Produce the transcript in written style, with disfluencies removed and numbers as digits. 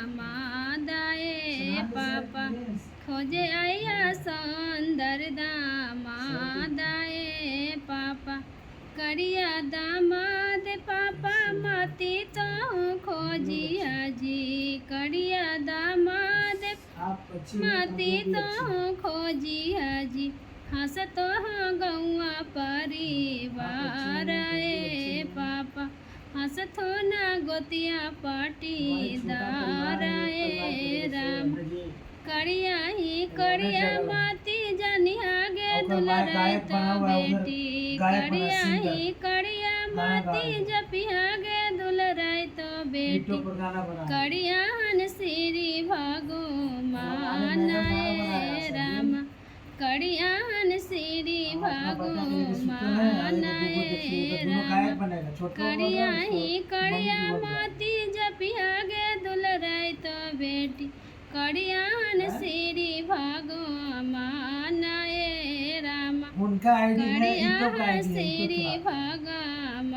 दामादाए पापा खोजे आया सुंदर दामादाए पापा करिया दामाद पापा माती तो खोजिया जी करिया दामाद माती तो खोजिया जी हंसतो गौआ परिवार ए पापा हंसतो ना गोतिया पाटीदार ए राम करिया ही करिया माती जनिया गे दुलराय तो बेटी करिया ही करिया माती जपिया गे दुलराय तो बेटी करिया हन श्री भगवान ए राम करिया हन श्री भगवान ए राम करिया ही करिया माती जपिया गे दुलराय तो बेटी करिया हन श्री भगवान ए राम उनका आईडी है करिया इनको हन आईडी है श्री इनको भगवान